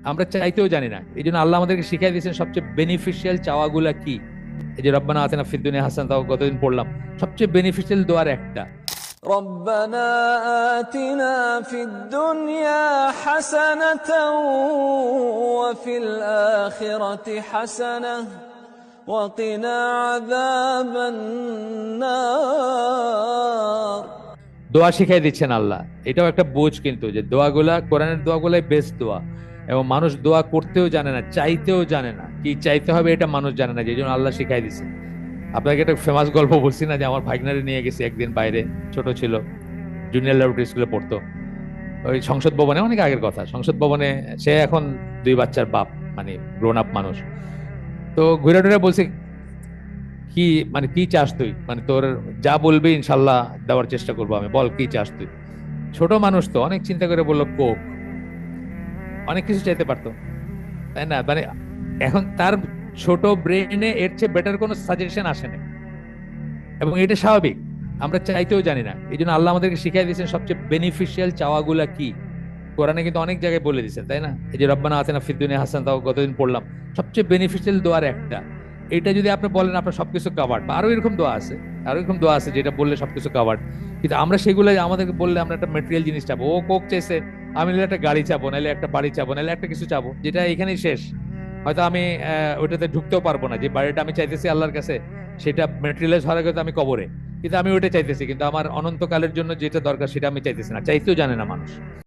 আমরা চাইতেও জানি না। এই জন্য আল্লাহ আমাদেরকে শিখাই দিয়েছেন সবচেয়ে বেনিফিশিয়াল চাওয়াগুলা কি। এই যে রব্বানা আতিনা ফিদ দুনিয়া হাসানাহ, তাও গতদিন পড়লাম, সবচেয়ে বেনিফিশিয়াল দোয়ার একটা। ربنا آتنا في الدنيا حسنة وفي الآخرة حسنة وقنا عذاب النار। দোয়া শিখাই দিচ্ছেন আল্লাহ। এটাও একটা বোঝ কিন্তু, যে দোয়াগুলা, কোরআনের দোয়াগুলাই বেস্ট দোয়া। এবং মানুষ দোয়া করতেও জানে না, চাইতেও জানে না, কি চাইতে হবে এটা মানুষ জানে না, যে জন্য আল্লাহ শিখাই দিচ্ছে। আপনাকে একটা ফেমাস গল্প বলছি না, যে আমার ভাগনারে নিয়ে গেছি একদিন বাইরে, ছোট ছিল, জুনিয়র ল্যাবরেটরি স্কুলে পড়তো, ওই সংসদ ভবনে, অনেক আগের কথা, সংসদ ভবনে। সে এখন দুই বাচ্চার বাপ, মানে গ্রোন আপ মানুষ। তো ঘুরে টুরে বলছে, কি মানে কি চাস তুই, মানে তোর যা বলবি ইনশাল্লাহ দেওয়ার চেষ্টা করবো আমি, বল কি চাস তুই। ছোট মানুষ তো অনেক চিন্তা করে বললো কোক। অনেক কিছু চাইতে পারতো, তাই না? মানে এখন তার ছোট ব্রেনে এর চেয়ে বেটার কোনো সাজেশন আসে না, এবং এটা স্বাভাবিক। আমরা চাইতেও জানি না। এই জন্য আল্লাহ আমাদেরকে শিখাই দিয়েছেন সবচেয়ে বেনিফিশিয়াল চাওয়াগুলা কি। কোরআনে কিন্তু অনেক জায়গায় বলে দিচ্ছেন, তাই না? এই যে রব্বানা আতিনা ফিদ দুনিয়া হাসানাহ, তাও গতদিন পড়লাম, সবচেয়ে বেনিফিশিয়াল দোয়ার একটা। এটা যদি আপনি বলেন আপনার সবকিছু কাভার্ড, বা আরো এরকম দোয়া আছে, আরো এরকম দোয়া আছে যেটা বললে সবকিছু কাভার্ড। কিন্তু আমরা সেগুলো আমাদেরকে বললে আমরা একটা মেটেরিয়াল জিনিস চাবো। ও কোক চাইছে, আমি নাহলে একটা গাড়ি চাবো, নাহলে একটা বাড়ি চাবো, নাহলে একটা কিছু চাবো, যেটা এখানেই শেষ। হয়তো আমি ওইটাতে ঢুকতেও পারবো না। যে বাড়িটা আমি চাইতেছি আল্লাহর কাছে, সেটা মেটেরিয়ালাইজ হওয়ার আগে তো আমি কবরে। কিন্তু আমি ওইটা চাইতেছি, কিন্তু আমার অনন্তকালের জন্য যেটা দরকার সেটা আমি চাইতেছি না, চাইতেও জানে না মানুষ।